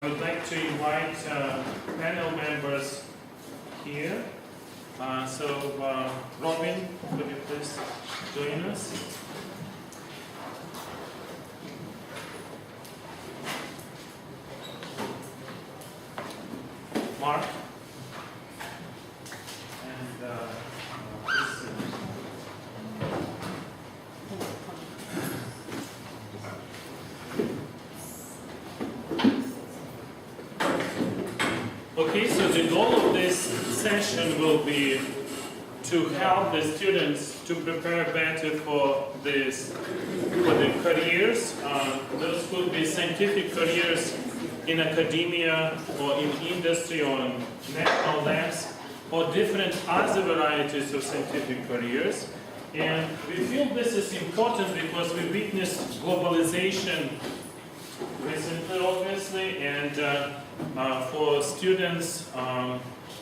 I would like to invite panel members here. Robin, could you please join us? Mark? And okay, so the goal of this session will be to help the students to prepare better for the careers. Those could be scientific careers in academia or in industry or in national labs or different other varieties of scientific careers. And we feel this is important because we witnessed globalization recently, obviously, and for students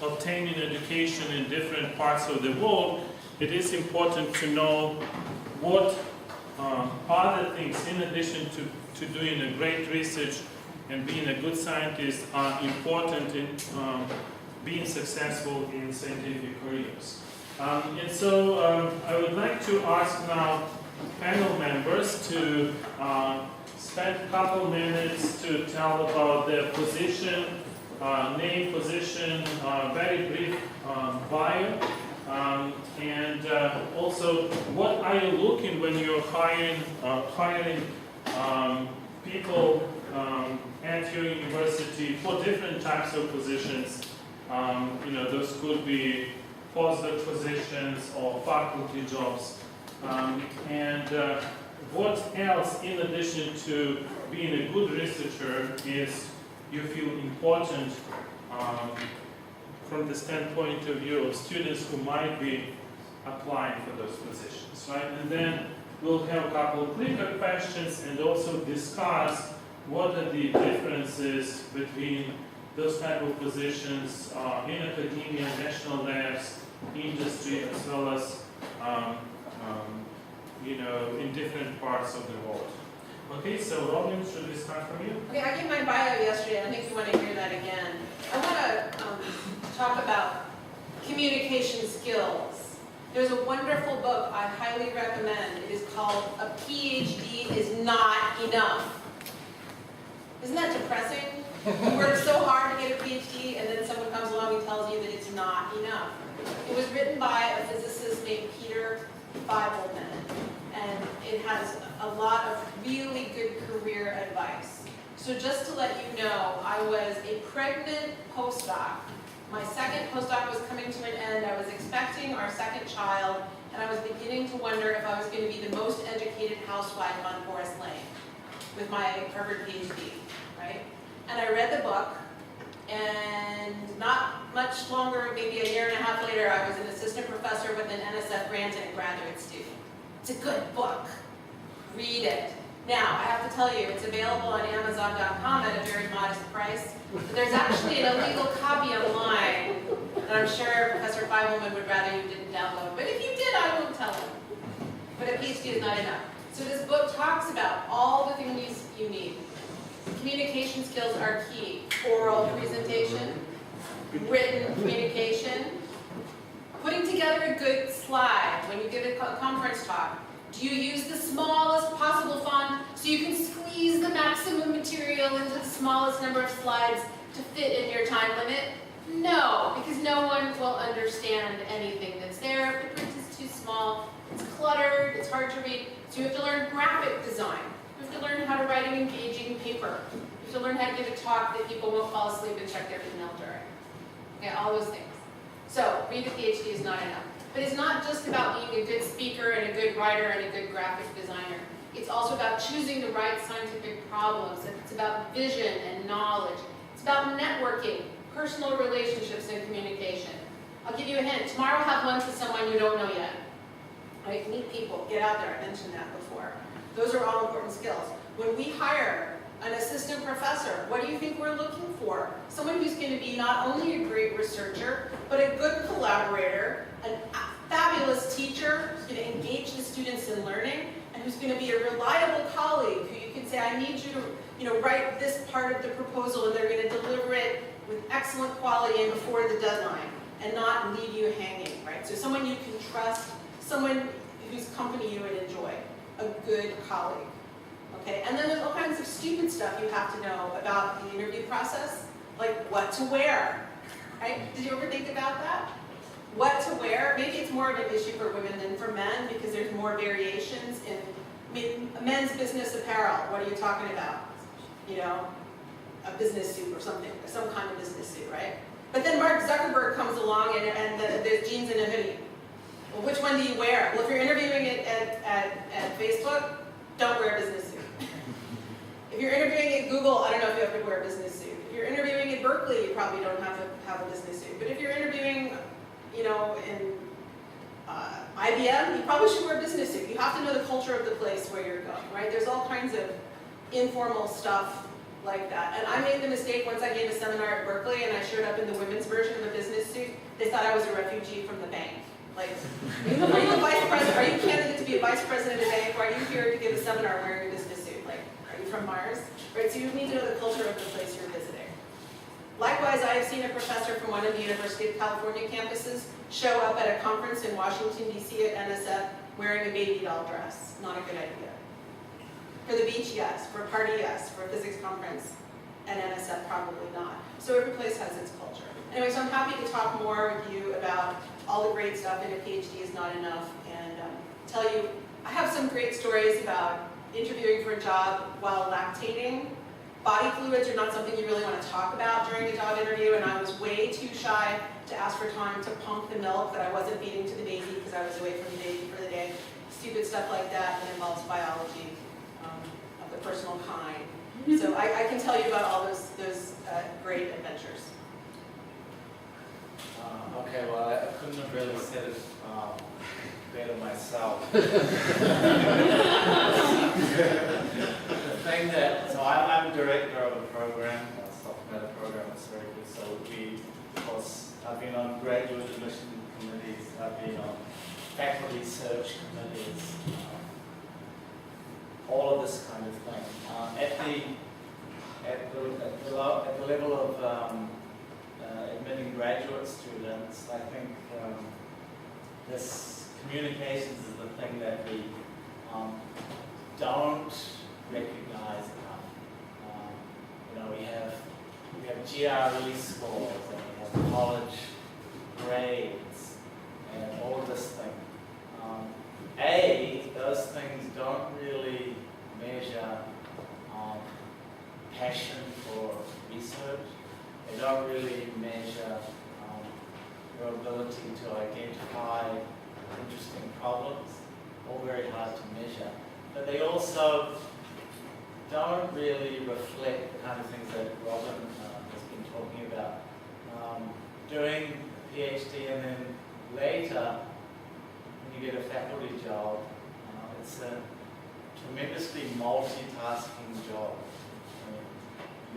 obtaining education in different parts of the world, it is important to know what other things, in addition to doing a great research and being a good scientist, are important in being successful in scientific careers. And so I would like to ask now panel members to spend a couple minutes to tell about their position, name, position, very brief bio, and also what are you looking when you're hiring people at your university for different types of positions. Those could be postdoc positions or faculty jobs. What else, in addition to being a good researcher, is you feel important from the standpoint of view of students who might be applying for those positions, right? And then we'll have a couple of clicker questions and also discuss what are the differences between those type of positions in academia, national labs, industry, as well as in different parts of the world. Okay, so Robin, should we start from you? Okay, I gave my bio yesterday, and I think you want to hear that again. I want to talk about communication skills. There's a wonderful book I highly recommend. It is called A PhD is Not Enough. Isn't that depressing? You work so hard to get a PhD, and then someone comes along and tells you that it's not enough. It was written by a physicist named Peter Feibelman, and it has a lot of really good career advice. So just to let you know, I was a pregnant postdoc. My second postdoc was coming to an end. I was expecting our second child, and I was beginning to wonder if I was going to be the most educated housewife on Forest Lane with my Harvard PhD, right? And I read the book, and not much longer, maybe a year and a half later, I was an assistant professor with an NSF grant and a graduate student. It's a good book. Read it. Now, I have to tell you, it's available on Amazon.com at a very modest price. But there's actually an illegal copy online, and I'm sure Professor Feibelman would rather you didn't download. But if you did, I won't tell him. But a PhD is not enough. So this book talks about all the things you need. Communication skills are key. Oral presentation, written communication, putting together a good slide when you give a conference talk. Do you use the smallest possible font so you can squeeze the maximum material into the smallest number of slides to fit in your time limit? No, because no one will understand anything that's there. If the print is too small, it's cluttered, it's hard to read. So you have to learn graphic design. You have to learn how to write an engaging paper. You have to learn how to give a talk that people won't fall asleep and check their email during. Okay, all those things. So, read a PhD is not enough. But it's not just about being a good speaker and a good writer and a good graphic designer. It's also about choosing the right scientific problems. It's about vision and knowledge. It's about networking, personal relationships, and communication. I'll give you a hint. Tomorrow have lunch with someone you don't know yet. Right? Meet people. Get out there. I mentioned that before. Those are all important skills. When we hire an assistant professor, what do you think we're looking for? Someone who's going to be not only a great researcher, but a good collaborator, a fabulous teacher who's going to engage the students in learning, and who's going to be a reliable colleague who you can say, I need you write this part of the proposal, and they're going to deliver it with excellent quality and before the deadline, and not leave you hanging, right? So someone you can trust, someone whose company you would enjoy, a good colleague, okay? And then there's all kinds of stupid stuff you have to know about the interview process, like what to wear, right? Did you ever think about that? What to wear? Maybe it's more of an issue for women than for men because there's more variations in men's business apparel. What are you talking about? A business suit or something, some kind of business suit, right? But then Mark Zuckerberg comes along and there's jeans and a hoodie. Well, which one do you wear? Well, if you're interviewing it at Facebook, don't wear a business suit. If you're interviewing at Google, I don't know if you have to wear a business suit. If you're interviewing at Berkeley, you probably don't have to have a business suit. But if you're interviewing, in IBM, you probably should wear a business suit. You have to know the culture of the place where you're going, right? There's all kinds of informal stuff like that. And I made the mistake once I gave a seminar at Berkeley and I showed up in the women's version of a business suit. They thought I was a refugee from the bank. Like, are you the vice president? Are you candidate to be a vice president of a bank? Or are you here to give a seminar wearing a business suit? Like, are you from Mars? Right, so you need to know the culture of the place you're visiting. Likewise, I have seen a professor from one of the University of California campuses show up at a conference in Washington, D.C. at NSF wearing a baby doll dress. Not a good idea. For the beach, yes. For a party, yes. For a physics conference at NSF, probably not. So every place has its culture. Anyway, so I'm happy to talk more with you about all the great stuff in a PhD is not enough, and tell you, I have some great stories about interviewing for a job while lactating. Body fluids are not something you really want to talk about during a job interview, and I was way too shy to ask for time to pump the milk that I wasn't feeding to the baby because I was away from the baby for the day. Stupid stuff like that involves biology of the personal kind. So I can tell you about all those great adventures. Okay, well, I couldn't have really said it better myself. So I'm director of a program, a software program at Syracuse. So of course, I've been on graduate admission committees, I've been on faculty search committees, all of this kind of thing. At the level of admitting graduate students, I think this communications is the thing that we don't recognize enough. We have GRE scores and we have college grades and all of this thing. Those things don't really measure passion for research. They don't really measure your ability to identify interesting problems, all very hard to measure. But they also don't really reflect the kind of things that Robin has been talking about. Doing a PhD and then later, when you get a faculty job, it's a tremendously multitasking job.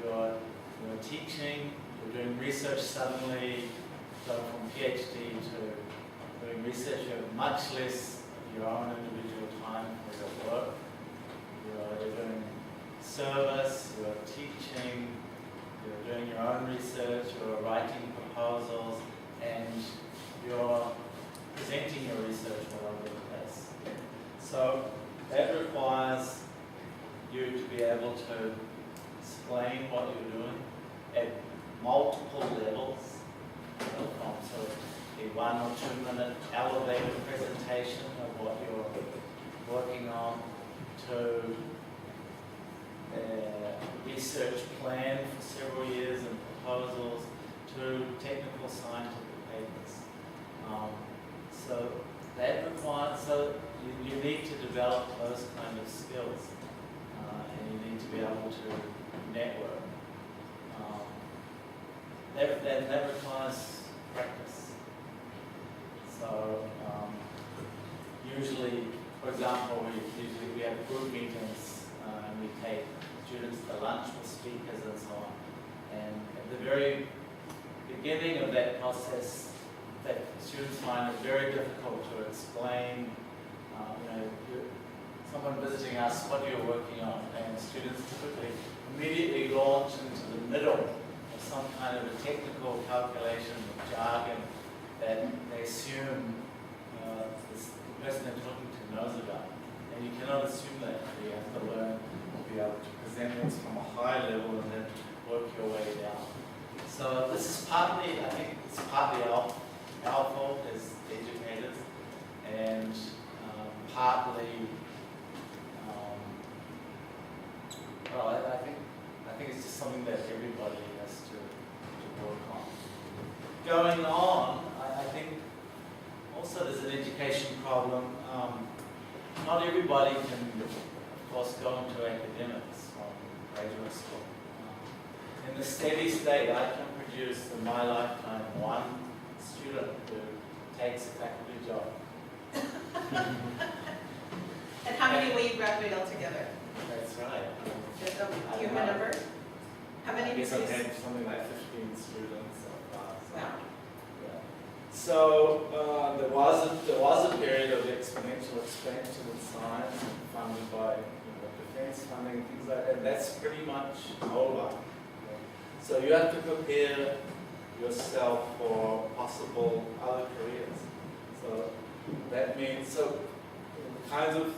You're teaching, you're doing research suddenly, go from PhD to doing research. You have much less of your own individual time for your work. You're doing service, you're teaching, you're doing your own research, you're writing proposals, and you're presenting your research all over the place. So that requires you to be able to explain what you're doing at multiple levels, from sort of a 1 or 2 minute elevator presentation of what you're working on to a research plan for several years and proposals to technical scientific papers. So that requires, you need to develop those kind of skills, and you need to be able to network. That requires practice. So usually, for example, we have group meetings and we take students to lunch with speakers and so on. And at the very beginning of that process, that students find it very difficult to explain. someone visiting us what you're working on, and students typically immediately launch into the middle of some kind of a technical calculation of jargon that they assume the person they're talking to knows about. And you cannot assume that. You have to learn to be able to present things from a high level and then work your way down. So this is partly, I think it's partly our fault as educators, and partly, well, I think it's just something that everybody has to work on. Going on, I think also there's an education problem. Not everybody can, of course, go into academics from graduate school. In the steady state, I can produce in my lifetime one student who takes a faculty job. And how many will you graduate altogether? That's right. Do you have a number? How many? I guess I've degrees? had something like 15 students so far. Wow. Yeah. So there was a period of exponential expansion in science funded by defense funding, things like that. And that's pretty much over. So you have to prepare yourself for possible other careers. So that means, so the kinds of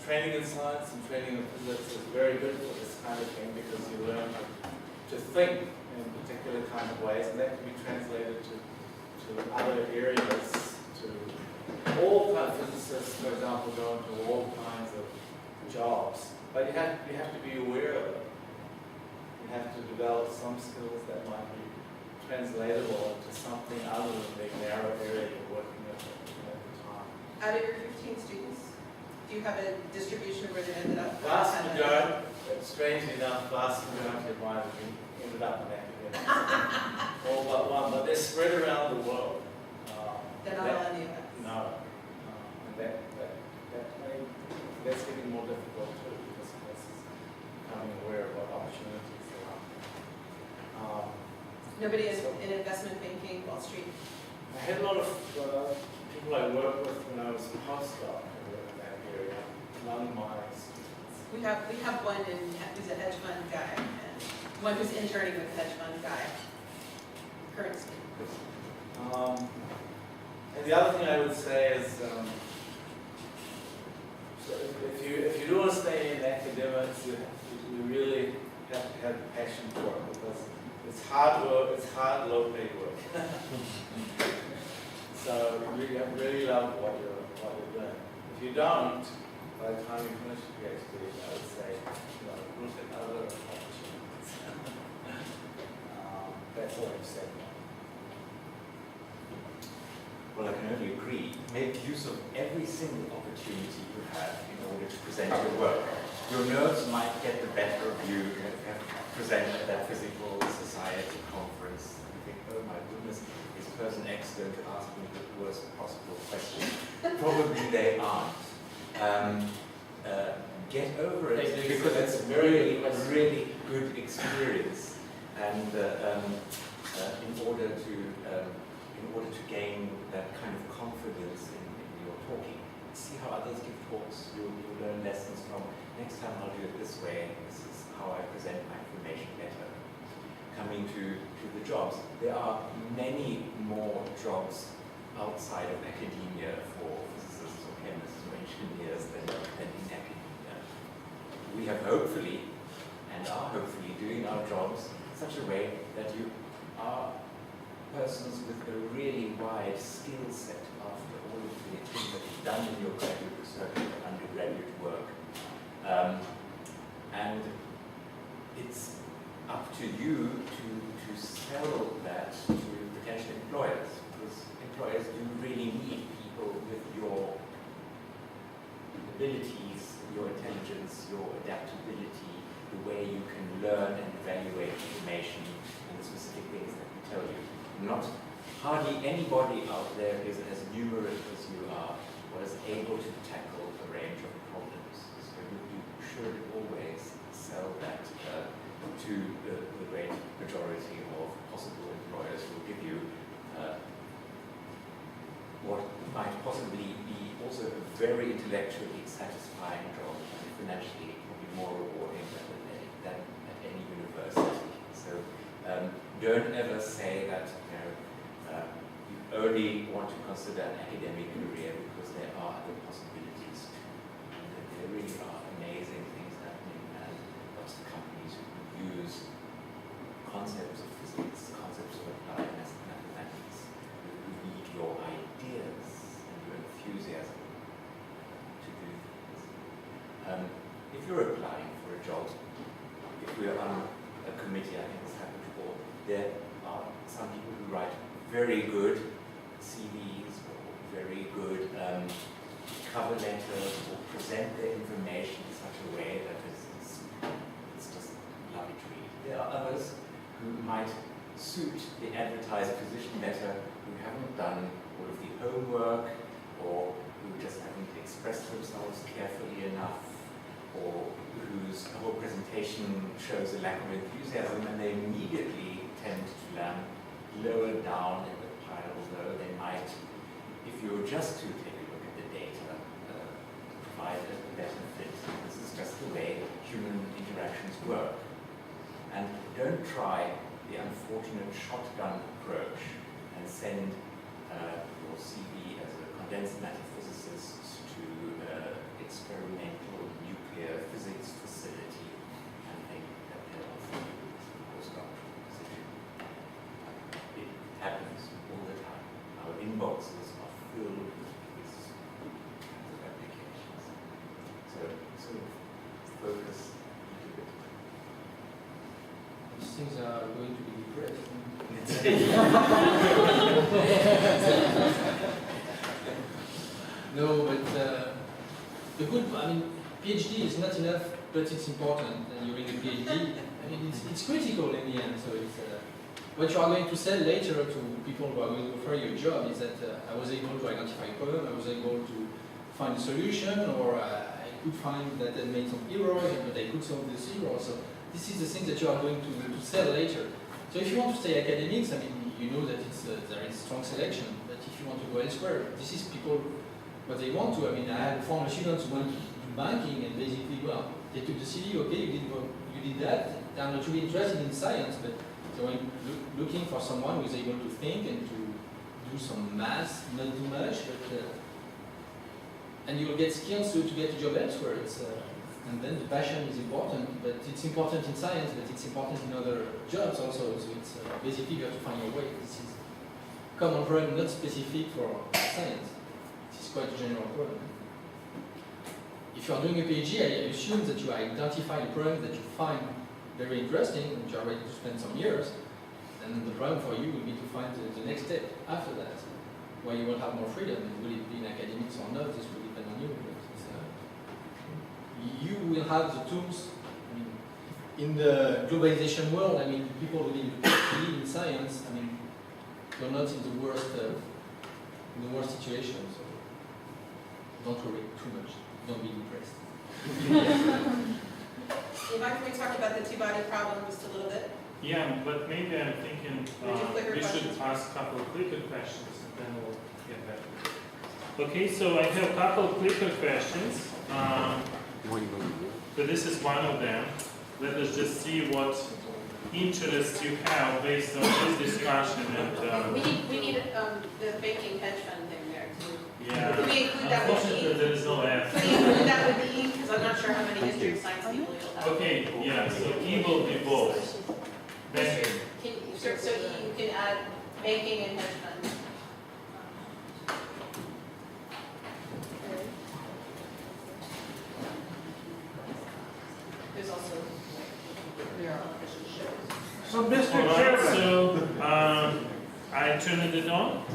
training in science and training in physics is very good for this kind of thing because you learn to think in particular kind of ways, and that can be translated to other areas, to all kinds of physicists, for example, go into all kinds of jobs. But you have to be aware of it. You have to develop some skills that might be translatable into something other than the narrow area you're working with at the time. Out of your 15 students, do you have a distribution where they ended up? Vast majority, strangely enough, vast majority of mine ended up in academics. All but one, but they're spread around the world. They're not all in the US. No. And that's getting more difficult too, because this is becoming aware of what opportunities there are. Nobody in investment banking, Wall Street. I had a lot of people I worked with when I was a postdoc in that area, among my students. We have one who's a hedge fund guy, and one who's interning with a hedge fund guy, currently. And the other thing I would say is, so if you do want to stay in academics, you really have to have a passion for it, because it's hard work, it's hard, low-paid work. So you really love what you're doing. If you don't, by the time you finish your PhD, I would say, look at other opportunities. That's all I've said. Well, I can only agree. Make use of every single opportunity you have in order to present your work. Your nerves might get the better of you if you have to present at that physical society conference. You think, oh my goodness, is person X going to ask me the worst possible question? Probably they aren't. Get over it, because it's a really good experience. And in order to gain that kind of confidence in your talking, see how others give talks, you'll learn lessons from, next time I'll do it this way, this is how I present my information better. Coming to the jobs, there are many more jobs outside of academia for physicists or chemists or engineers than in academia. We have hopefully, and are hopefully, doing our jobs in such a way that you are persons with a really wide skill set after all of the things that you've done in your graduate research and undergraduate work. And it's up to you to sell that to potential employers, because employers do really need people with your abilities, your intelligence, your adaptability, the way you can learn and evaluate information and the specific things that we tell you. Hardly anybody out there is as numerous as you are, or is able to tackle a range of problems. So you should always sell that to the great majority of possible employers who will give you what might possibly be also a very intellectually satisfying job, and financially probably more rewarding than at any university. So don't ever say that you only want to consider an academic career, because there are other possibilities too. And there really are amazing things happening, and lots of companies who use concepts of physics, concepts of applied mathematics, who need your ideas and your enthusiasm to do things. If you're applying for a job, if we're on a committee, I think this happened before, there are some people who write very good CVs or very good cover letters, or present their information in such a way that it's just lovely to read. There are others who might suit the advertised position better, who haven't done all of the homework, or who just haven't expressed themselves carefully enough, or whose whole presentation shows a lack of enthusiasm, and they immediately tend to land lower down in the pile, although they might, if you were just to take a look at the data, provide a better fit. This is just the way human interactions work. And don't try the unfortunate shotgun approach and send your CV as a condensed matter physicist to experimental nuclear physics facility and think that they'll offer you a postdoctoral position. It happens all the time. Our inboxes are filled with these kinds of applications. So focus a little bit. These things are going to be depressed. No, but the good, I mean, PhD is not enough, but it's important. And during the PhD, I mean, it's critical in the end. So it's what you are going to sell later to people who are going to offer you a job is that I was able to identify a problem, I was able to find a solution, or I could find that I made some errors, but I could solve this error. So this is the thing that you are going to sell later. So if you want to stay academics, I mean, you know that there is strong selection, but if you want to go elsewhere, this is people what they want to. I mean, I had former students who went to do banking, and basically, well, they took the CV, okay, you did that. They are not really interested in science, but they were looking for someone who is able to think and to do some math, not too much, but and you will get skills to get a job elsewhere. And then the passion is important, but it's important in science, but it's important in other jobs also. So it's basically you have to find your way. This is common problem, not specific for science. This is quite a general problem. If you are doing a PhD, I assume that you identify a problem that you find very interesting, and you are ready to spend some years. And the problem for you will be to find the next step after that, where you will have more freedom. And will it be in academics or not? This will depend on you. But you will have the tools. I mean, in the globalization world, I mean, people who live in science, I mean, you're not in the worst situation. So don't worry too much. Don't be depressed. Ivan, can we talk about the two-body problem just a little bit? Yeah, but maybe I'm thinking we should questions? ask a couple of clicker questions, and then we'll get back. Okay, so I have a couple of clicker questions. So this is one of them. Let us just see what interests you have based on this discussion. And We need the banking hedge fund thing there too. yeah, Can we include that with unfortunately E? there is no F. Can we include that with E? Because I'm not sure how many history and science people you'll have. Okay, yeah, so E will be both. Banking. So E, you can add banking and hedge fund. There's also, So, Mr. All right, Chairman, so I turn it on.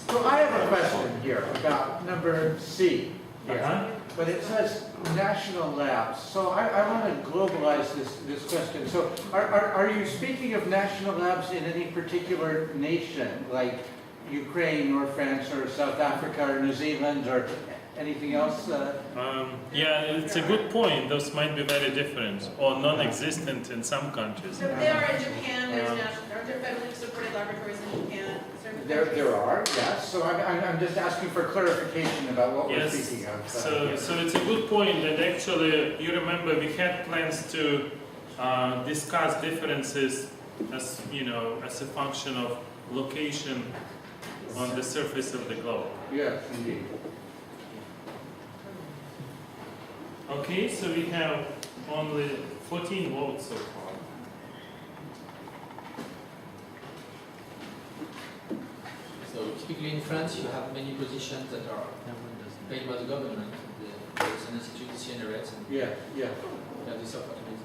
so I have a question here about number C here. Uh-huh. But it says national labs, so I want to globalize this question. So are you speaking of national labs in any particular nation, like Ukraine or France or South Africa or New Zealand or anything else? Yeah, it's a good point. Those might be very different or non-existent in some countries. they are in Japan, there's national, there are federally supported laboratories in Japan, certain There are, yes, so I'm just asking for clarification about what we're Yes. speaking of. So it's a good point that actually, you remember we had plans to discuss differences as, you know, as a function of location on the surface of the globe. Yes, indeed. Okay, so we have only 14 votes so far. So typically in France, you have many positions that are paid by the government. There's an institute, CNRS, and Yeah, yeah. you have this opportunity.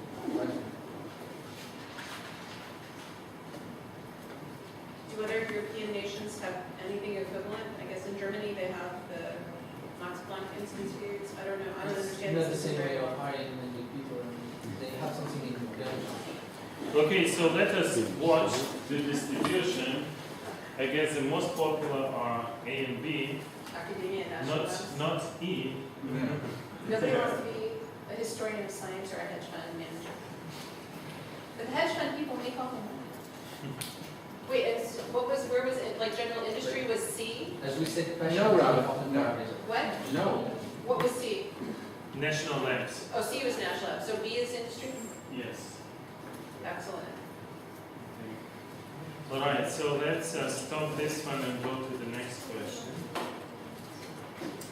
Do other European nations have anything equivalent? I guess in Germany they have the Max Planck Institutes. I don't know. I don't It's understand. not the system same very way well. of hiring the people. They have something in Belgium. Okay, so let us watch the distribution. I guess the most popular are A and B, Academia and national labs. not E. Nobody wants to be a historian of science or a hedge fund manager. But the hedge fund people make all the money. Wait, it's, where was it, like general industry was C? As we said, passion No, is Robin, an important no. parameter. What? No. What was C? National labs. Oh, C was national lab, so B is industry? Yes. Excellent. All right, so let's stop this one and go to the next question.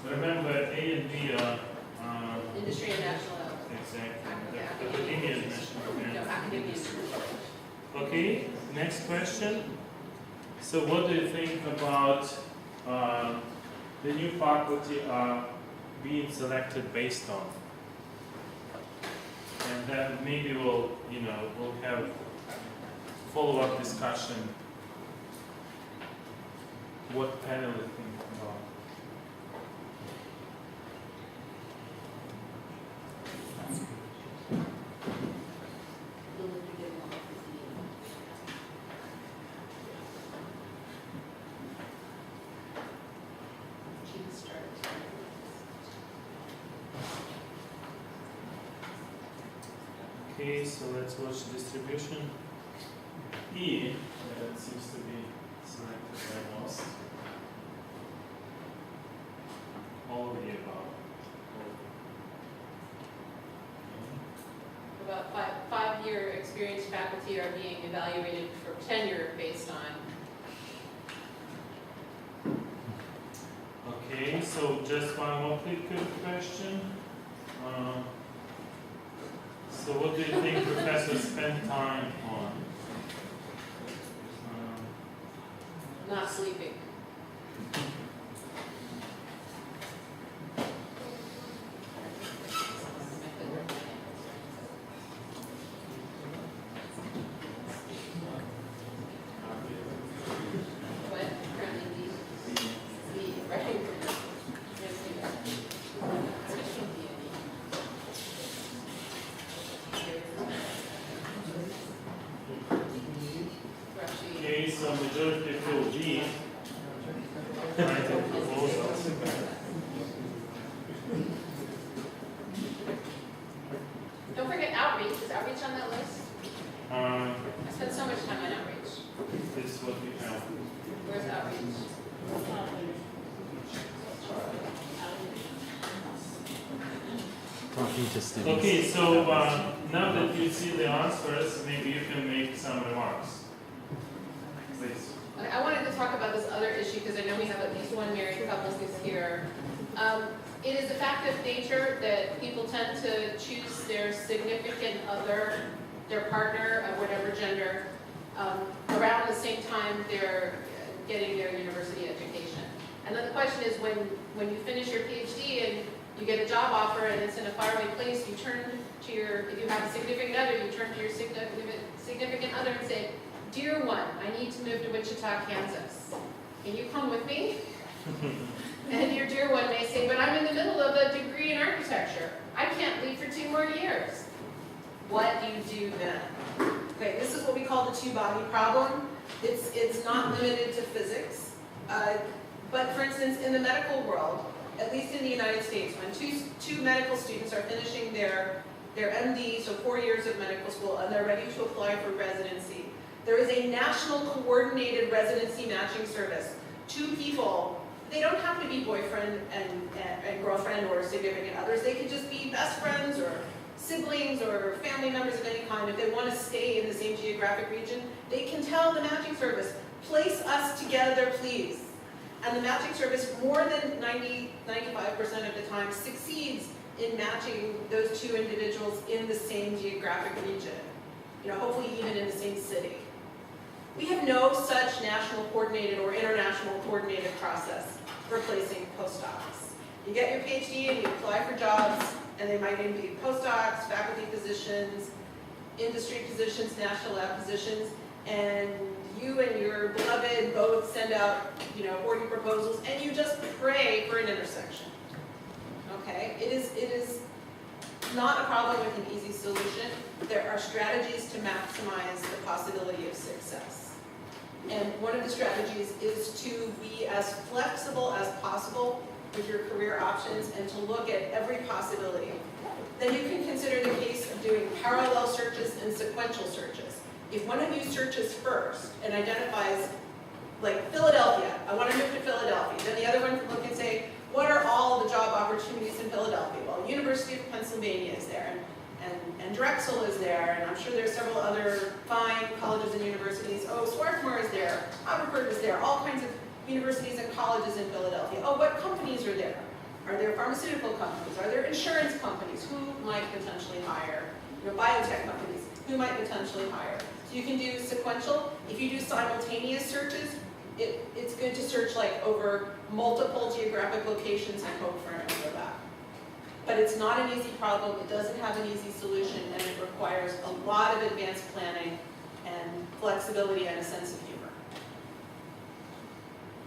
Remember, A and B are Industry and national lab. exactly. The academia is national. No, Yeah. academia. Okay, next question. So, what do you think about the new faculty are being selected based on? And then maybe we'll have follow-up discussion. What panel is think about? Okay, so let's watch the distribution. E, that seems to be selected by most. All of the above. About five-year experienced faculty are being evaluated for tenure based on. Okay, so just one more quick question. So what do you think professors spend time on? Not sleeping. What? Currently the right? Yes, Okay, so majority fill G. Writing proposals. Don't forget outreach. Is outreach on that list? I I spent so much time on outreach. This is what we have. Where's outreach? Talking to students. Okay, so now that you see the answers, maybe you can make some remarks. Please. Okay, I wanted to talk about this other issue because I know we have at least one married couple who's here. It is a fact of nature that people tend to choose their significant other, their partner of whatever gender, around the same time they're getting their university education. And then the question is when you finish your PhD and you get a job offer and it's in a faraway place, you turn to if you have a significant other, you turn to your significant other and say, "Dear one, I need to move to Wichita, Kansas. Can you come with me?" And your dear one may say, "But I'm in the middle of a degree in architecture. I can't leave for 2 more years." What do you do then? Okay, this is what we call the two-body problem. It's not limited to physics. But for instance, in the medical world, at least in the United States, when two medical students are finishing their MD, so 4 years of medical school, and they're ready to apply for residency, There is a national coordinated residency matching service. 2 people, they don't have to be boyfriend and girlfriend or significant others. They could just be best friends or siblings or family members of any kind. If they want to stay in the same geographic region, they can tell the matching service, place us together, please. And the matching service, more than 95% of the time, succeeds in matching those 2 individuals in the same geographic region. Hopefully even in the same city. We have no such national coordinated or international coordinated process for placing postdocs. You get your PhD and you apply for jobs, and they might even be postdocs, faculty positions, industry positions, national lab positions, and you and your beloved both send out 40 proposals, and you just pray for an intersection. Okay? It is not a problem with an easy solution. There are strategies to maximize the possibility of success. And one of the strategies is to be as flexible as possible with your career options and to look at every possibility. Then you can consider the case of doing parallel searches and sequential searches. If one of you searches first and identifies, like Philadelphia, I want to move to Philadelphia, then the other one can look and say, what are all the job opportunities in Philadelphia? Well, University of Pennsylvania is there, and Drexel is there, and I'm sure there's several other fine colleges and universities. Oh, Swarthmore is there, Haverford is there, all kinds of universities and colleges in Philadelphia. Oh, what companies are there? Are there pharmaceutical companies? Are there insurance companies? Who might potentially hire? Biotech companies, who might potentially hire? So you can do sequential. If you do simultaneous searches, it's good to search over multiple geographic locations and hope for an overlap. But it's not an easy problem, it doesn't have an easy solution, and it requires a lot of advanced planning and flexibility and a sense of humor.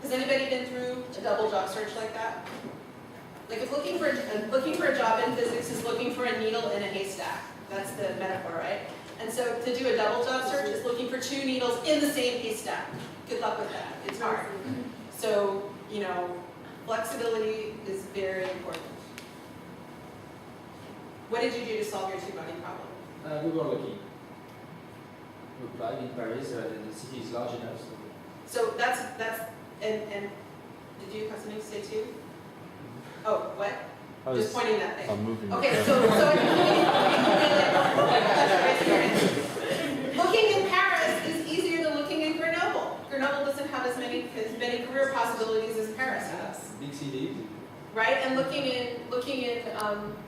Has anybody been through a double job search like that? Like if looking for a job in physics is looking for a needle in a haystack. That's the metaphor, right? And so to do a double job search is looking for 2 needles in the same haystack. Good luck with that. It's hard. So, flexibility is very important. What did you do to solve your TwoBody problem? We were lucky. We applied in Paris, the city is large enough. So that's and did you have something to say too? Oh, what? Just pointing that thing. I'm moving. Okay, so looking in Paris is easier than looking in Grenoble. Grenoble doesn't have as many career possibilities as Paris has. Big cities. Right, and looking in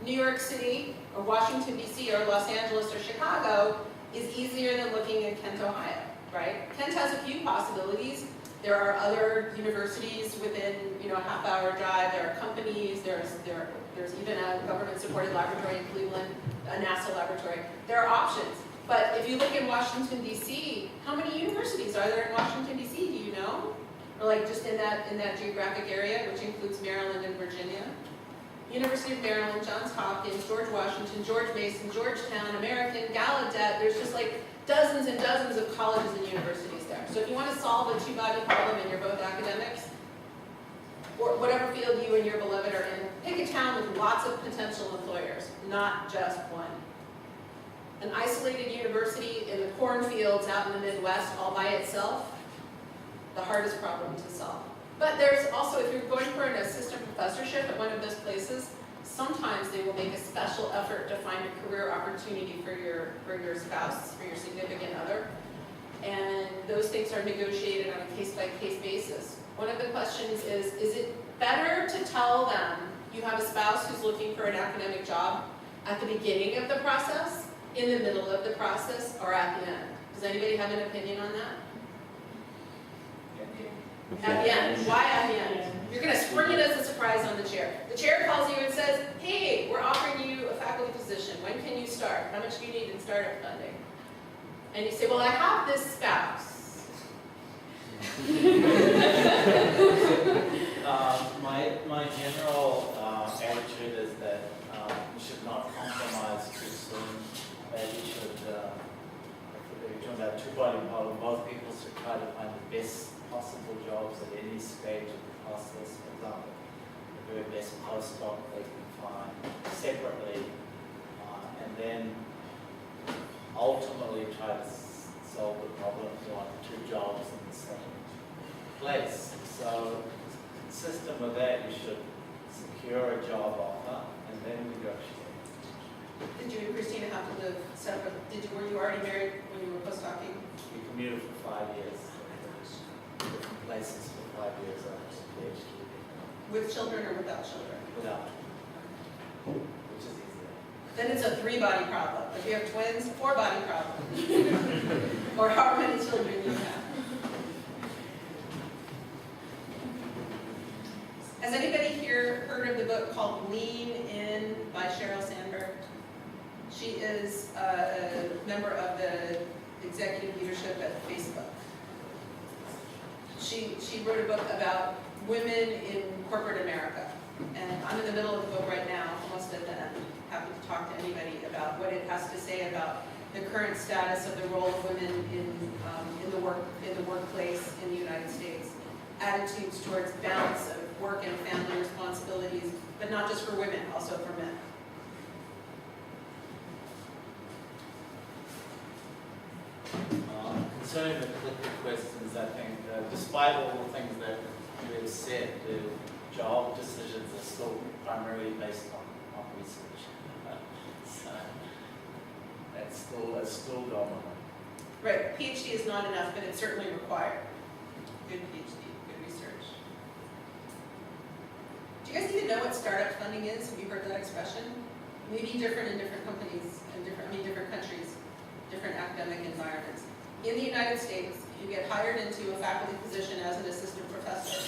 New York City or Washington D.C. or Los Angeles or Chicago is easier than looking in Kent, Ohio. Right, Kent has a few possibilities. There are other universities within a half-hour drive. There are companies. There's even a government-supported laboratory in Cleveland, a NASA laboratory. There are options. But if you look in Washington D.C., how many universities are there in Washington D.C.? Do you know? Or just in that geographic area, which includes Maryland and Virginia. University of Maryland, Johns Hopkins, George Washington, George Mason, Georgetown, American, Gallaudet. There's just dozens and dozens of colleges and universities there. So if you want to solve a TwoBody problem and you're both academics, or whatever field you and your beloved are in, pick a town with lots of potential employers, not just one. An isolated university in the cornfields out in the Midwest all by itself, the hardest problem to solve. But there's also, if you're going for an assistant professorship at one of those places, sometimes they will make a special effort to find a career opportunity for your spouse, for your significant other. And those things are negotiated on a case-by-case basis. One of the questions is it better to tell them you have a spouse who's looking for an academic job at the beginning of the process, in the middle of the process, or at the end? Does anybody have an opinion on that? At the end. Why at the end? You're going to spring it as a surprise on the chair. The chair calls you and says, hey, we're offering you a faculty position. When can you start? How much do you need in startup funding? And you say, well, I have this spouse. My general attitude is that you should not compromise too soon. That you should, if you're talking about TwoBody Problem, both people should try to find the best possible jobs at any stage of the process. For example, the very best postdoc they can find separately, and then ultimately try to solve the problem for place. So consistent with that, you should secure a job offer and then negotiate. Did you and Christina have to live separate? Were you already married when you were postdocing? We commuted for 5 years. Different places for 5 years after PhD. With children or without children? Without. Which is easier. Then it's a 3-body problem. If you have twins, 4-body problem. Or however many children you have. Has anybody here heard of the book called Lean In by Sheryl Sandberg? She is a member of the executive leadership at Facebook. She wrote a book about women in corporate America. And I'm in the middle of the book right now, almost at the end. Happy to talk to anybody about what it has to say about the current status of the role of women in the workplace in the United States. Attitudes towards balance of work and family responsibilities, but not just for women, also for men. Concerning the political questions, I think despite all the things that you have said, the job decisions are still primarily based on research. So that's still dominant. Right, PhD is not enough, but it's certainly required. Good PhD, good research. Do you guys even know what startup funding is? Have you heard that expression? Maybe different in different companies and different countries, different academic environments. In the United States, you get hired into a faculty position as an assistant professor,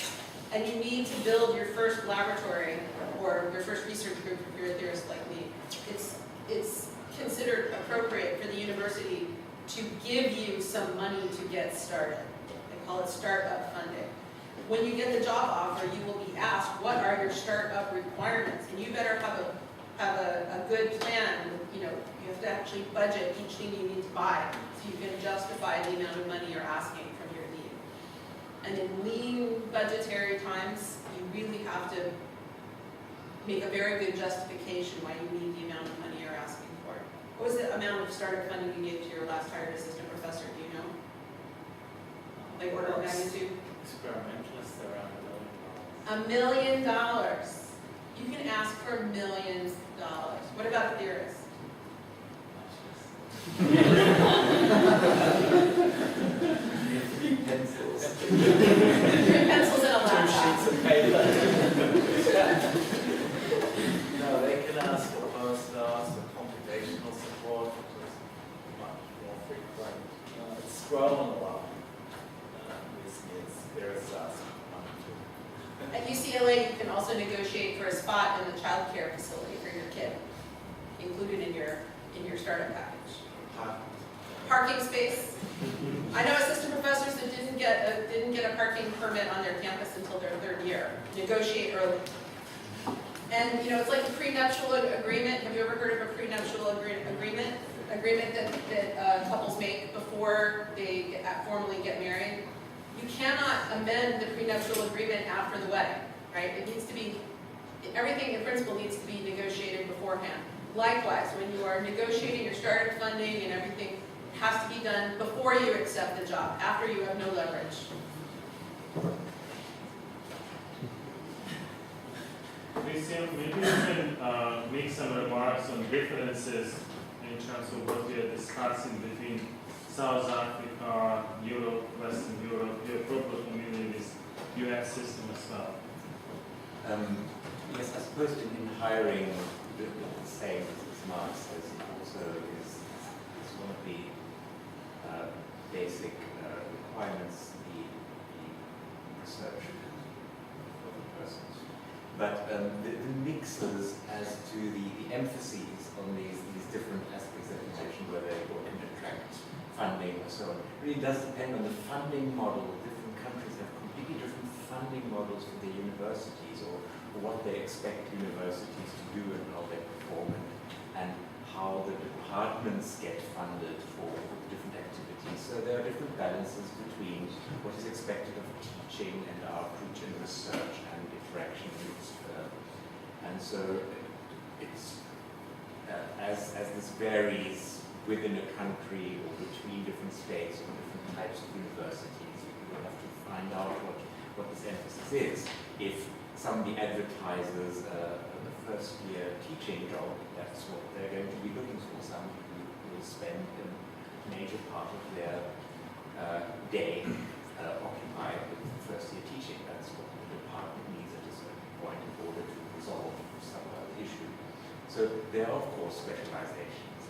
and you need to build your first laboratory or your first research group if you're a theorist like me. It's considered appropriate for the university to give you some money to get started. They call it startup funding. When you get the job offer, you will be asked, what are your startup requirements? And you better have a good plan. You have to actually budget each thing you need to buy so you can justify the amount of money you're asking from your lead. And in lean budgetary times, you really have to make a very good justification why you need the amount of money you're asking for. What was the amount of startup funding you gave to your last hired assistant professor? Do you know? Like order of magnitude? Experimentalists around $1 million. You can ask for $1 million. What about a theorist? pencils. 3 pencils and a 2 laptop. sheets of paper. No, they can ask for postdocs or computational support, which is much more frequent. It's grown a lot this year's. There is At UCLA, you can also negotiate for a spot in the child care facility for your kid, included in your startup package. Parking space. I know assistant professors that didn't get a parking permit on their campus until their 3rd year. Negotiate early. And it's like a prenuptial agreement. Have you ever heard of a prenuptial agreement? Agreement that couples make before they formally get married. You cannot amend the prenuptial agreement after the wedding, right? It needs to be, everything in principle needs to be negotiated beforehand. Likewise, when you are negotiating your startup funding and everything, it has to be done before you accept the job, after you have no leverage. Christian, maybe you can make some remarks on differences in terms of what we are discussing between South Africa, Europe, Western Europe, your proper communities, US system as well. Yes, I suppose in hiring, the same as Mark says, it also is one of the basic requirements, the research for the persons. But the mixes as to the emphases on these different aspects that you mentioned, whether they can attract funding or so on, really does depend on the funding model. Different countries have completely different funding models for their universities, or what they expect universities to do and how they perform, and how the departments get funded for different activities. So there are different balances between what is expected of teaching and outreach and research and interaction with and so it's as this varies within a country or between different states or different types of universities, you will is. If somebody advertises a first year teaching job, that's what they're going to be looking for. Somebody who will spend a major part of their day occupied with first year teaching. That's what the department needs at a certain point in order to resolve some other issue. So there are of course specializations,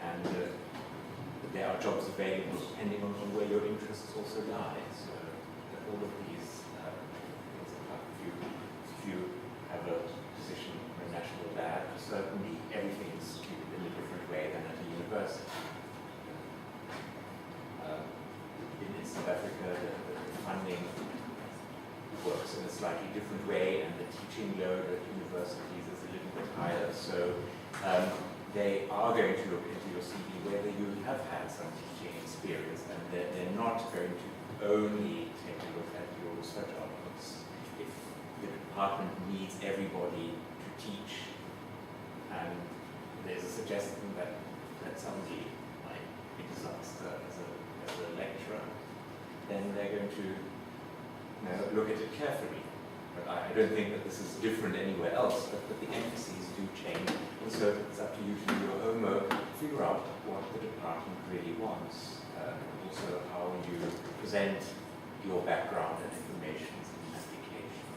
and there are jobs available depending on where your interests also lie. So all of these things are if you have a position in a national lab, certainly everything is treated in a different way than at a university. In South Africa, the funding works in a slightly different way, and the teaching load at universities is a little bit higher. So they are going to look into your CV whether you have had some teaching experience, and they're not going to only take a look at your research outputs. If the department needs everybody to teach, and there's a suggestion that somebody might be a disaster as a lecturer, then they're going to look at it carefully. But I don't think that this is different anywhere else, but the emphases do change. And so it's up to you to do your homework, figure out what the department really wants, also how you present your background and information in the application.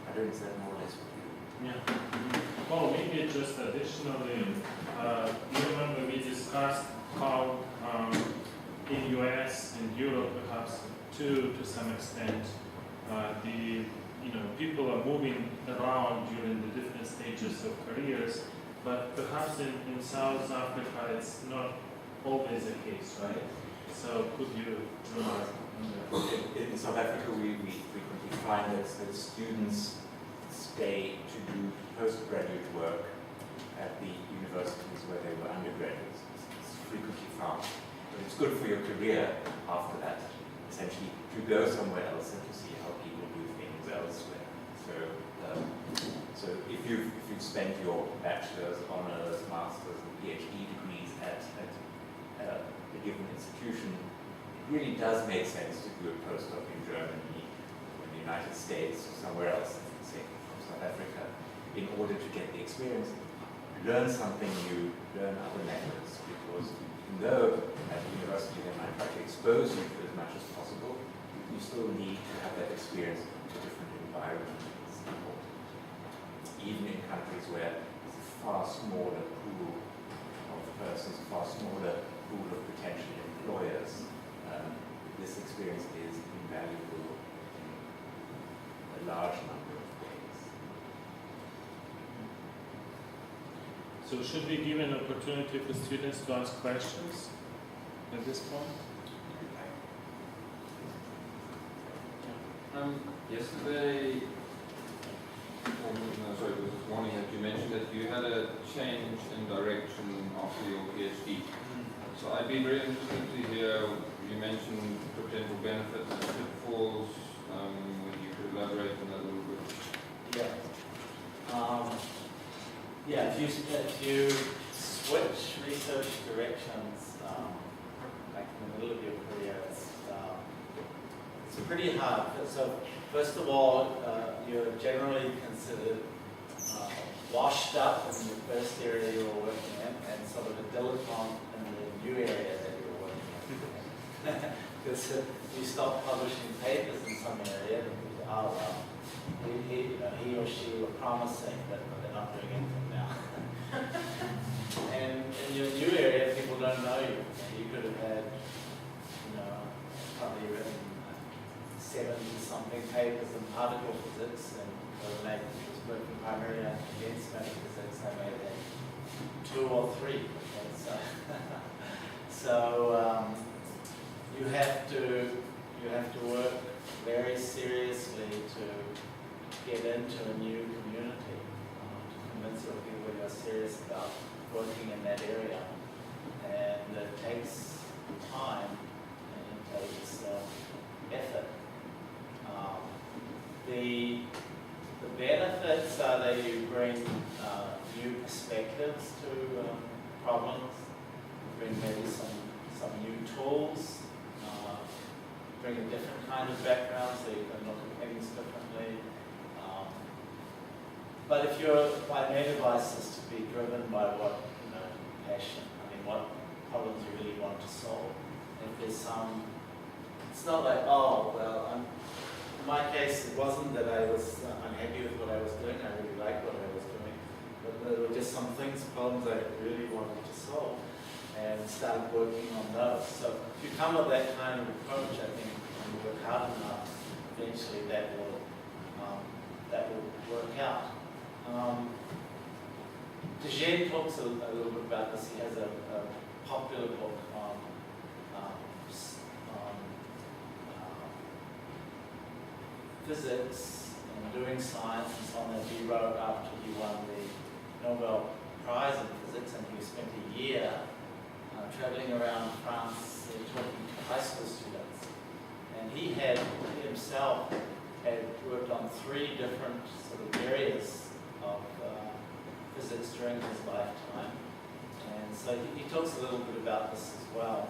I don't know, is that more or less what you do? Yeah. Well, maybe just additionally, you remember we discussed how in US and Europe perhaps to some extent people are moving around during the different stages of careers, but perhaps in South Africa it's not always the case, right? So could you remark on that? In South Africa, we frequently find that students stay to do postgraduate work at the universities where they were undergraduates. It's frequently found. But it's good for your career after that, essentially, to go somewhere else and to see how people do things elsewhere. So if you've spent your bachelor's, honors, master's, and PhD degrees at a given institution, it really does make sense to do a postdoc in Germany, or in the United States, or somewhere else, say from South Africa, in order to get the experience, learn something new, learn other methods, because even though at the university they might try to expose you to as much as possible, you still need to have that experience in a different environment. It's important. Even in countries where there's a far smaller pool of persons, a far smaller pool of potential employers, this experience is invaluable in a large number of ways. So should we give an opportunity for students to ask questions at this point? Yesterday, sorry, it was this morning that you mentioned that you had a change in direction after your PhD. So I'd be very interested to hear, you mentioned potential benefits and pitfalls, whether you could elaborate on that a little bit. If you switch research directions like in the middle of your career, it's pretty hard. So first of all, you're generally considered washed up in the first area you were working in, and sort of a dilettante in the new area that you were working in. Because you stop publishing papers in some area, and you say, oh well, he or she were promising, but they're not doing anything now. And in your new area, people don't know you. You could have had, probably written 70-something papers in particle physics, and overnight, which was working primarily on condensed matter physics, I may have had 2 or 3. Okay, so you have to work very seriously to get into a new community, to convince other people you're serious about working in that area, and it takes time and it takes effort. The benefits are that you bring new perspectives to problems, you bring maybe some new tools, bring a different kind of background, so you can look at things differently. But if your main advice is to be driven by what, passion, what problems you really want to solve. If there's some, it's not like, oh, well, in my case, it wasn't that I was unhappy with what I was doing, I really liked what I was doing, but there were just some problems I really wanted to solve, and start working on those. So if you come with that kind of approach, I think, and you work hard enough, eventually that will work out. Dejean talks a little bit about this. He has a popular book on physics and doing science and so on that he wrote after he won the Nobel Prize in Physics, and he spent a year traveling around France talking to high school students. And he himself had worked on 3 different sort of areas of physics during his lifetime. And so he talks a little bit about this as well,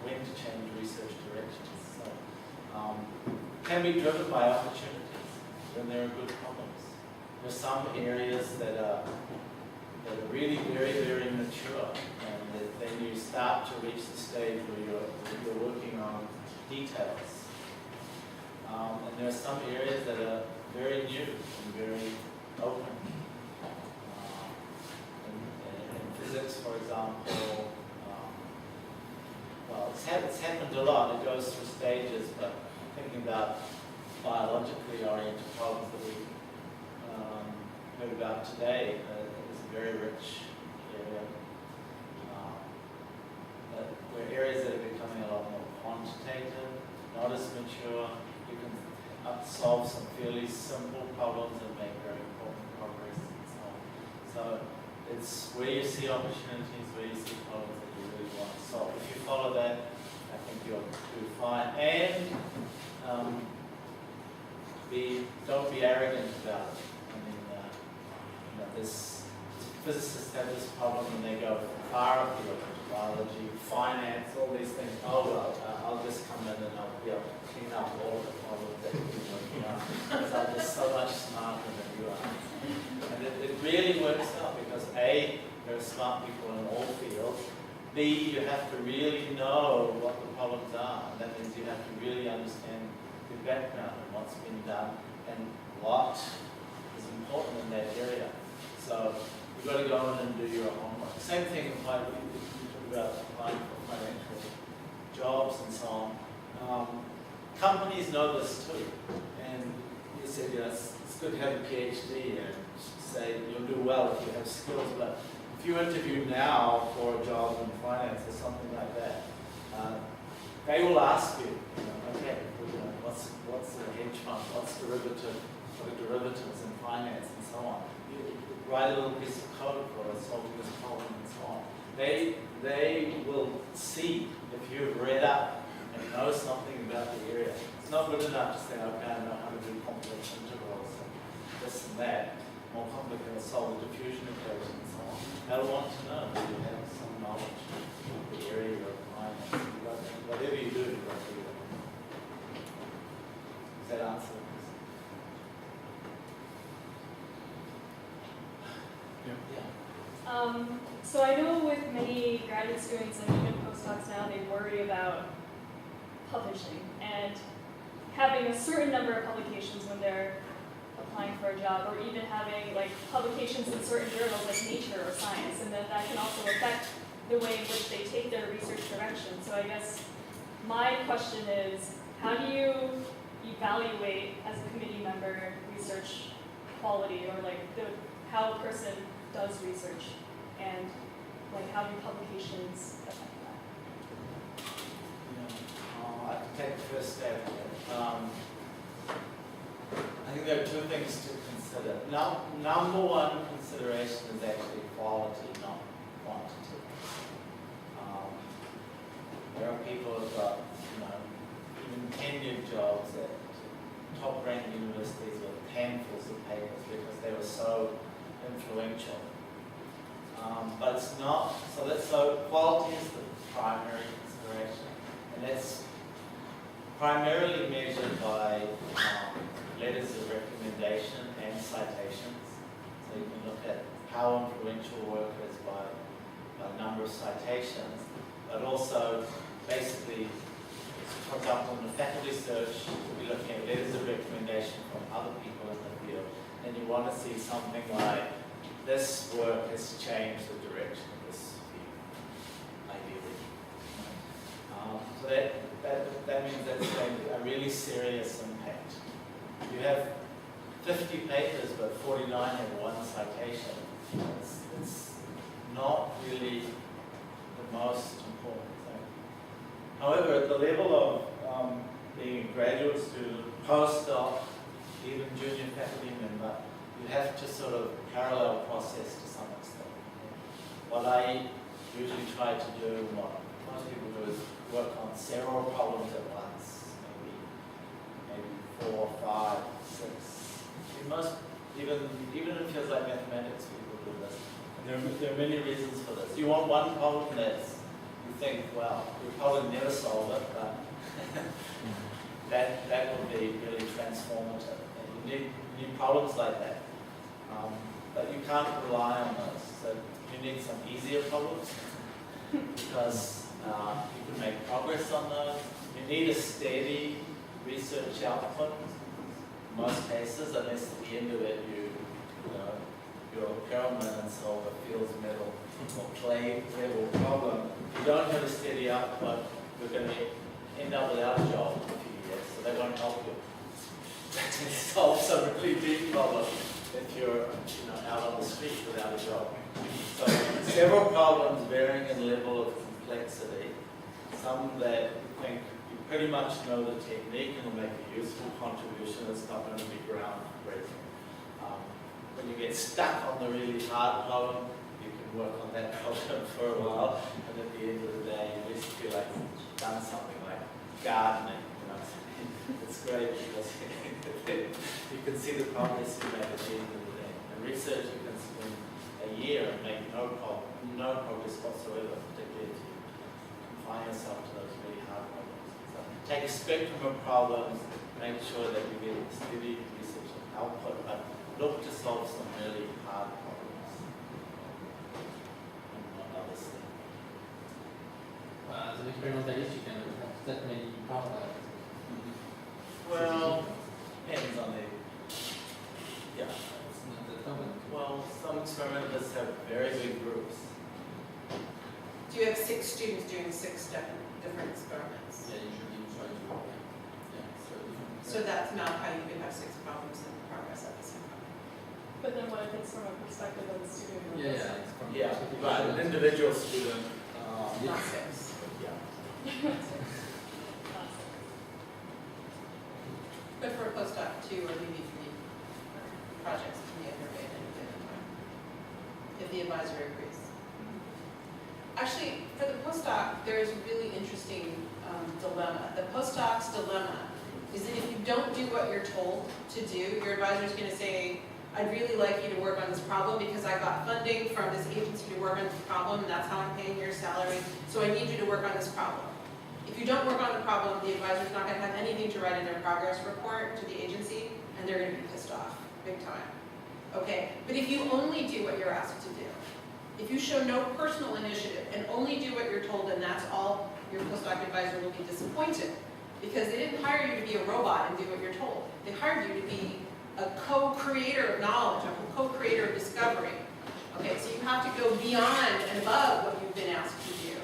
when to change research directions. So can be driven by opportunities when there are good problems. There's some areas that are really very, very mature, and then you start to reach the stage where you're working on details. And there are some areas that are very new and very open. In physics, for example, well, it's happened a lot. It goes through stages, but thinking about biologically oriented problems that we heard about today is a very rich area. Where areas that are becoming a lot more quantitative, not as mature. You can solve some fairly simple problems and make very important progress and so on. So it's where you see opportunities, where you see problems that you really want to solve. If you follow that, I think you'll do fine. And don't be arrogant about it. This physicists have this problem when they go far afield, biology, finance, all these things. Oh well, I'll just come in and I'll be able to clean up all of the problems that you're working on, because I'm just so much smarter than you are. And it really works out because A, there are smart people in all fields. B, you have to really know what the problems are. And that means you have to really understand the background and what's been done and what is important in that area. So you've got to go in and do your homework. Same thing with you talk about applying for financial jobs and so on. Companies know this too. And you said, it's good to have a PhD and say you'll do well if you have skills, but if you interview now for a job in finance or something like that, they will ask you, okay, what's a hedge fund, what's derivative, what are derivatives in finance and so on. You write a little piece of code for us, solving this problem and so on. They will see if you've read up and know something about the area. It's not good enough to say, okay, I know how to do complex integrals and this and that. More complicated, solve the diffusion equation and so on. They'll want to know that you have some knowledge of the area you're applying. Whatever you do, you've got to do it. Does that answer the question? Yeah. So I know with many graduate students and even postdocs now, they worry about publishing and having a certain number of publications when they're applying for a job, or even having publications in certain journals like Nature or Science, and that can also affect the way in which they take their research direction. So I guess my question is, how do you evaluate as a committee member research quality, or how a person does research, and how do publications affect that? I can take the first step. I think there are 2 things to consider. Number one consideration is actually quality, not quantity. There are people who've got, even tenured jobs at top-ranked universities with handfuls of papers because they were so influential. But it's not, so quality is the primary consideration, and that's primarily measured by letters of recommendation and citations. So you can look at how influential work is by number of citations, but also basically, for example, in the faculty search, you'll be looking at letters of recommendation from other people in the field, and you want to see something like, this work has changed the direction of this field, ideally. So that means that's a really serious impact. You have 50 papers, but 49 have one citation. It's not really the most important thing. However, at the level of being a graduate student, postdoc, even junior faculty member, you have to sort of parallel process to some extent. What I usually try to do, and what most people do, is work on several problems at once, maybe 4, 5, 6. Even in fields like mathematics, people do this. And there are many reasons for this. You want one problem that's, you think, well, you'll probably never solve it, but that will be really transformative. And you need problems like that. But you can't rely on those. So you need some easier problems because you can make progress on those. You need a steady research output in most cases, unless at the end of it you're a pyramid and solve a Fields medal or clay level problem. If you don't have a steady output, you're going to end up without a job in a few years, so they won't help you. To solve some really deep problem if you're out on the street without a job. So several problems varying in level of complexity. Some that you think you pretty much know the technique and will make a useful contribution that's not going to be groundbreaking. When you get stuck on the really hard problem, you can work on that problem for a while, and at the end of the day, you at least feel like you've done something like gardening. It's great because you can see the progress you make at the end of the day. In research, you can spend a year and make no progress whatsoever, particularly if you confine yourself to those really hard problems. So take a spectrum of problems, make sure that you get steady research output, but look to solve some really hard problems. And not others. As an experimentalist, you can have that many partners. Well, depends on the, yeah. It's not that common. Well, some experimentalists have very big groups. Do you have 6 students doing 6 different experiments? Yeah, usually you try to, So that's not how you can have 6 problems in progress at the same time. But then what if it's from a perspective of the student? or Yeah, the yeah, it's from Yeah, perspective of but an students. individual student, Not 6. yeah. But for a postdoc 2 or maybe 3 projects can be underway at any given time, if the advisor agrees. Actually, for the postdoc, there is a really interesting dilemma. The postdoc's dilemma is that if you don't do what you're told to do, your advisor is going to say, I'd really like you to work on this problem because I got funding from this agency to work on this problem, and that's how I'm paying your salary, so I need you to work on this problem. If you don't work on the problem, the advisor's not going to have anything to write in their progress report to the agency, and they're going to be pissed off, big time. Okay, but if you only do what you're asked to do, if you show no personal initiative and only do what you're told, then that's all, your postdoc advisor will be disappointed, because they didn't hire you to be a robot and do what you're told. They hired you to be a co-creator of knowledge, a co-creator of discovery. Okay, so you have to go beyond and above what you've been asked to do,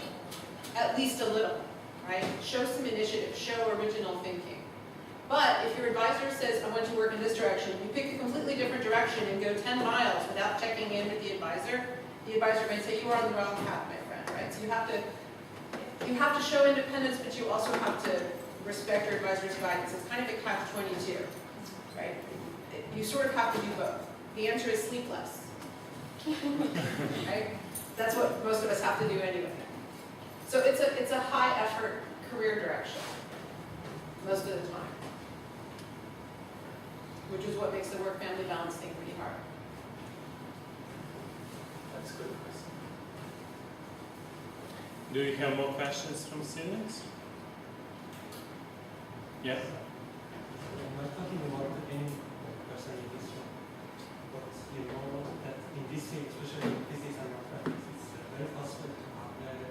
at least a little. Right? Show some initiative, show original thinking. But if your advisor says, I want to work in this direction, you pick a completely different direction and go 10 miles without checking in with the advisor may say, you are on the wrong path, my friend, right? So you have to show independence, but you also have to respect your advisor's guidance. It's kind of a catch-22, right? You sort of have to do both. The answer is sleep less, right? That's what most of us have to do anyway. So it's a high effort career direction, most of the time, which is what makes the work-family balance thing pretty hard. That's a good question. Do you have more questions from students? Yeah. I'm not talking about any person in this room, but you know that in this field, especially in physics and mathematics, it's very possible to have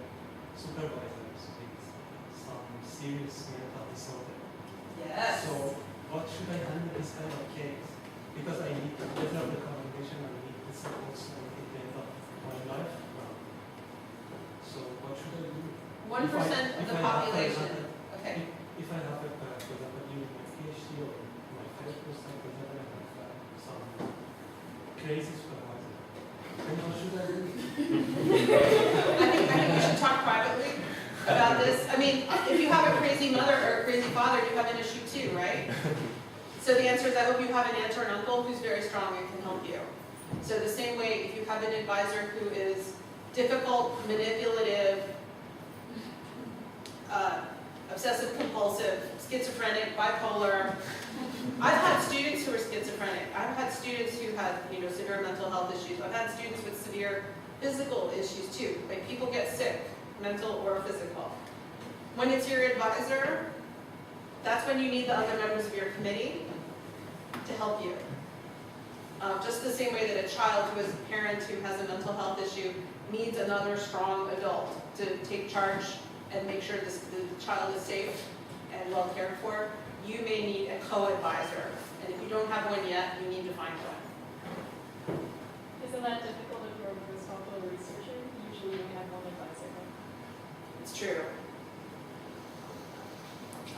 supervisors with some serious mental disorder. Yes. So what should I handle this kind of case? Because I need to develop the communication, I need the support so at the end of my life. So what should I do? 1% of the population. Okay. If I have, for example, during my PhD or my first postdoc, for example, I have some crazy supervisor, then what should I do? I think we should talk privately about this. I mean, if you have a crazy mother or a crazy father, you have an issue too, right? So the answer is I hope you have an aunt or an uncle who's very strong and can help you. So the same way, if you have an advisor who is difficult, manipulative, obsessive compulsive, schizophrenic, bipolar. I've had students who are schizophrenic. I've had students who had, severe mental health issues. I've had students with severe physical issues too. Like people get sick, mental or physical. When it's your advisor, that's when you need the other members of your committee to help you. Just the same way that a child who has a parent who has a mental health issue needs another strong adult to take charge and make sure the child is safe and well cared for, you may need a co-advisor. And if you don't have one yet, you need to find one. Isn't that difficult if you're a responsible researcher? Usually you have one advisor. It's true.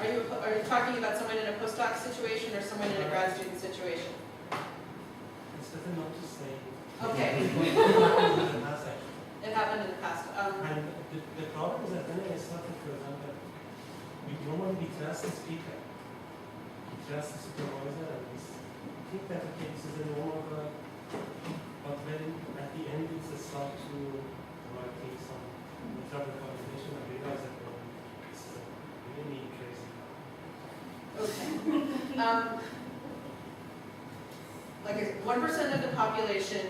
Are you talking about someone in a postdoc situation or someone in a grad student situation? It's better not to say. Okay. It happened in the past. And the problem is that when I started, for example, we normally trust the speaker, we trust the supervisor, and we think that, okay, this is a normal guy, but when at the end it's a start to writing some trouble conversation, I realize that this is a really crazy guy. Okay. Like 1% of the population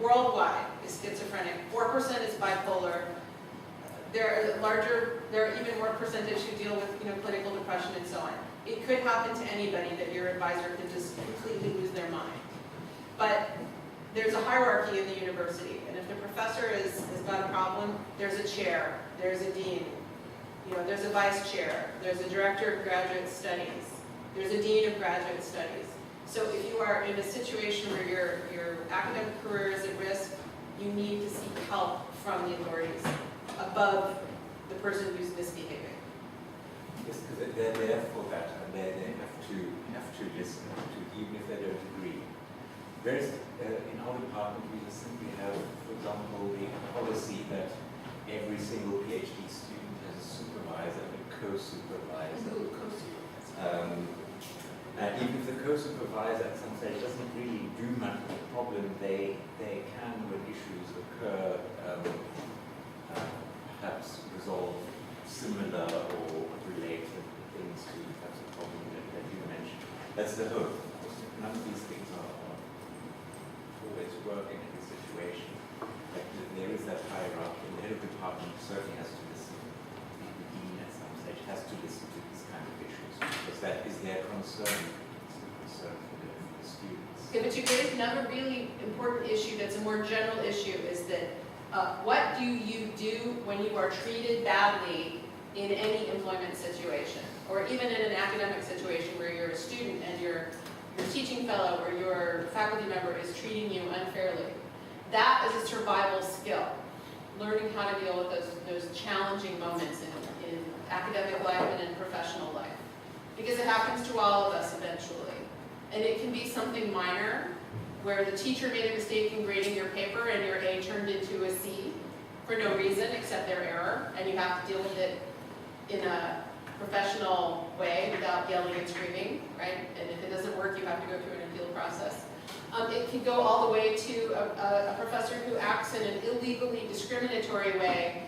worldwide is schizophrenic, 4% is bipolar. There are even more percentage who deal with clinical depression and so on. It could happen to anybody that your advisor could just completely lose their mind. But there's a hierarchy in the university, and if the professor has got a problem, there's a chair, there's a dean, there's a vice chair, there's a director of graduate studies, there's a dean of graduate studies. So if you are in a situation where your academic career is at risk, you need to seek help from the authorities above the person who's misbehaving. Yes, because they're there for that, and they have to listen to, even if they don't agree. Whereas in our department, we just simply have, for example, the policy that every single PhD student has a supervisor and a co-supervisor. And even if the co-supervisor at some stage doesn't really do much of the problem, they can, when issues occur, perhaps resolve similar or related things to the types of problem that you mentioned. That's the hope. None of these things are always working in this situation. Like there is that hierarchy, and the head of the department certainly has to listen. The dean at some stage has to listen to these kind of issues, because that is their concern. It's the concern for the students. Okay, but you raised another really important issue that's a more general issue, is that what do you do when you are treated badly in any employment situation, or even in an academic situation where you're a student and your teaching fellow or your faculty member is treating you unfairly? That is a survival skill, learning how to deal with those challenging moments in academic life and in professional life. Because it happens to all of us eventually. And it can be something minor, where the teacher made a mistake in grading your paper and your A turned into a C for no reason except their error, and you have to deal with it in a professional way without yelling and screaming, right? And if it doesn't work, you have to go through an appeal process. It can go all the way to a professor who acts in an illegally discriminatory way,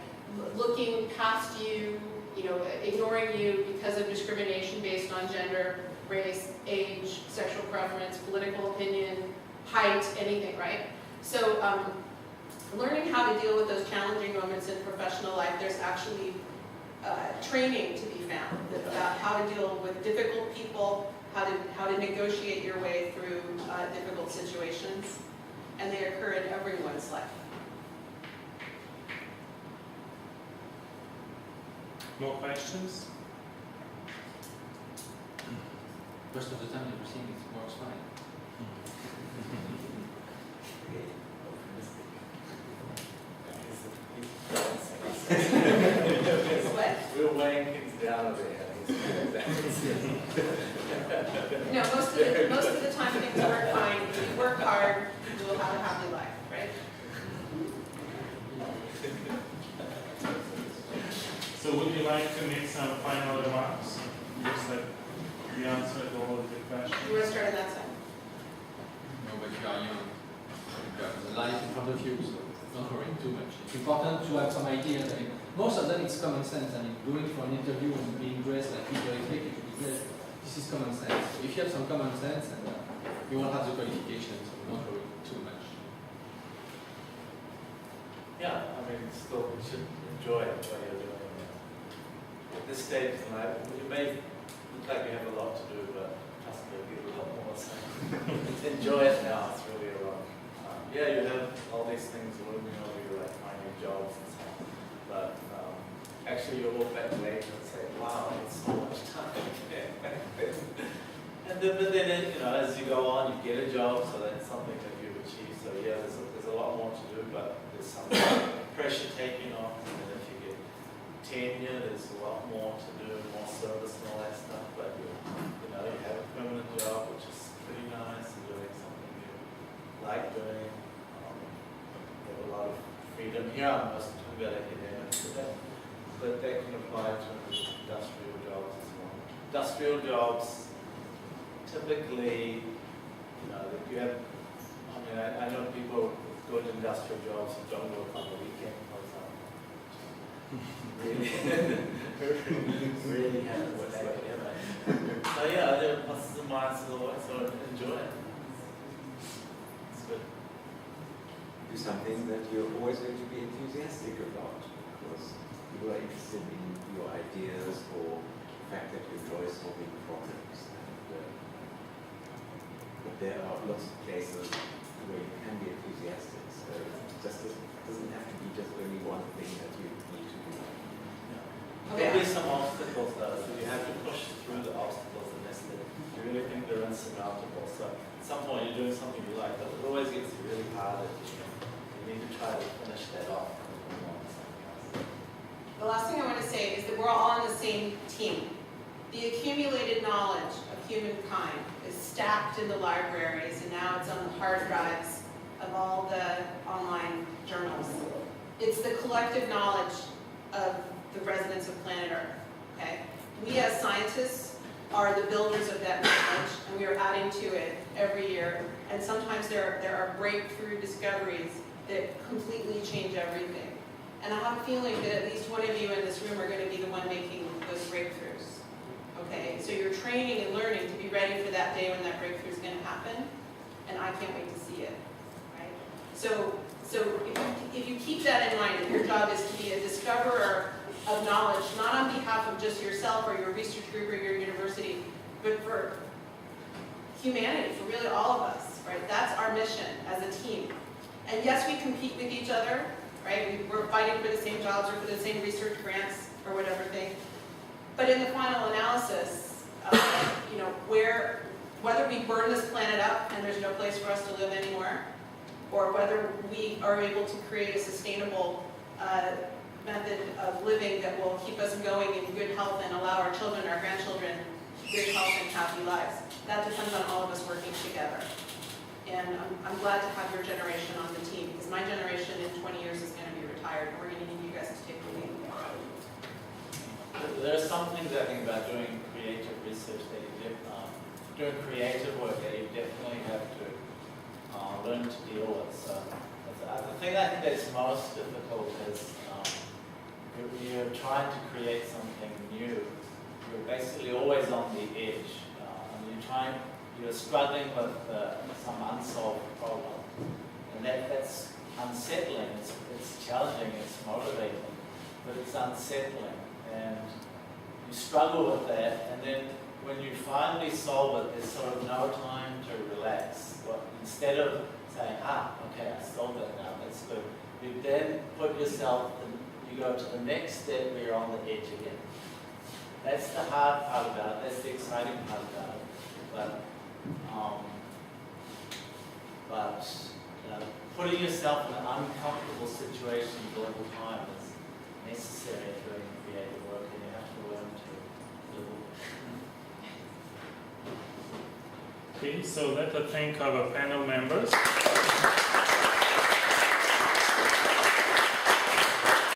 looking past you, ignoring you because of discrimination based on gender, race, age, sexual preference, political opinion, height, anything, right? So learning how to deal with those challenging moments in professional life, there's actually training to be found, about how to deal with difficult people, how to negotiate your way through difficult situations, and they occur in everyone's life. More questions? Most of the time everything works fine. What? We're weighing things down over here. No, most of the time things work fine. If you work hard, you will have a happy life, right? So would you like to make some final remarks? Looks like we answered all of the questions. You want to start on that side? No, but you are young. You have the life in front of you, so don't worry too much. It's important to have some ideas. I mean, most of them it's common sense. I mean, going for an interview and being dressed like people expect you to be dressed, this is common sense. So if you have some common sense, and you won't have the qualifications, so don't worry too much. Yeah, I mean, still, you should enjoy what you're doing. At this stage in life, you may look like you have a lot to do, but trust me, you'll get a lot more. So enjoy it now, it's really a lot. Yeah, you have all these things looming over you, like finding jobs and so on. But actually, you'll look back later and say, wow, it's so much time. And then, but then, you know, as you go on, you get a job, so that's something that you've achieved. So yeah, there's a lot more to do, but there's some pressure taking off. And then if you get tenure, there's a lot more to do, more service and all that stuff. But you know, you have a permanent job, which is pretty nice, and doing something you like doing. You have a lot of freedom. Here I'm most about academics, but that can apply to industrial jobs as well. Industrial jobs, typically, you know, that you have, I mean, I know people with good industrial jobs who don't work on the weekend, for example. Really happy with academics. So yeah, there are pluses and minuses always, so enjoy it. It's good. Do something that you're always going to be enthusiastic about, because people are interested in your ideas or the fact that you enjoy solving problems. And, but there are lots of places where you can be enthusiastic, so it just doesn't have to be just only one thing that you need to do. Okay. There'll be some obstacles though, so you have to push through the obstacles unless you really think they're insurmountable. So at some point you're doing something you like, but it always gets really hard at the end. You need to try to finish that off and move on to something else. The last thing I want to say is that we're all on the same team. The accumulated knowledge of humankind is stacked in the libraries, and now it's on the hard drives of all the online journals. It's the collective knowledge of the residents of planet Earth, okay? We as scientists are the builders of that knowledge, and we are adding to it every year. And sometimes there are breakthrough discoveries that completely change everything. And I have a feeling that at least one of you in this room are going to be the one making those breakthroughs, okay? So you're training and learning to be ready for that day when that breakthrough is going to happen, and I can't wait to see it, right? So if you keep that in mind, that your job is to be a discoverer of knowledge, not on behalf of just yourself or your research group or your university, but for humanity, for really all of us, right? That's our mission as a team. And yes, we compete with each other, right? We're fighting for the same jobs or for the same research grants or whatever thing. But in the final analysis, you know, whether we burn this planet up and there's no place for us to live anymore, or whether we are able to create a sustainable method of living that will keep us going in good health and allow our children, our grandchildren, good health and happy lives. That depends on all of us working together. And I'm glad to have your generation on the team, because my generation in 20 years is going to be retired, and we're going to need you guys to take the lead. There are some things I think about doing creative research that you doing creative work that you definitely have to learn to deal with. So the thing I think that's most difficult is you're trying to create something new. You're basically always on the edge. You're struggling with some unsolved problem, and that's unsettling. It's challenging. It's motivating, but it's unsettling. And you struggle with that, and then when you finally solve it, there's sort of no time to relax. Well, instead of saying, okay, I solved that now, that's good, you then put yourself, you go to the next step where you're on the edge again. That's the hard part about it, that's the exciting part about it. But putting yourself in an uncomfortable situation for a little time is necessary during creative work, and you have to learn to live with it. Okay, so let us thank our panel members.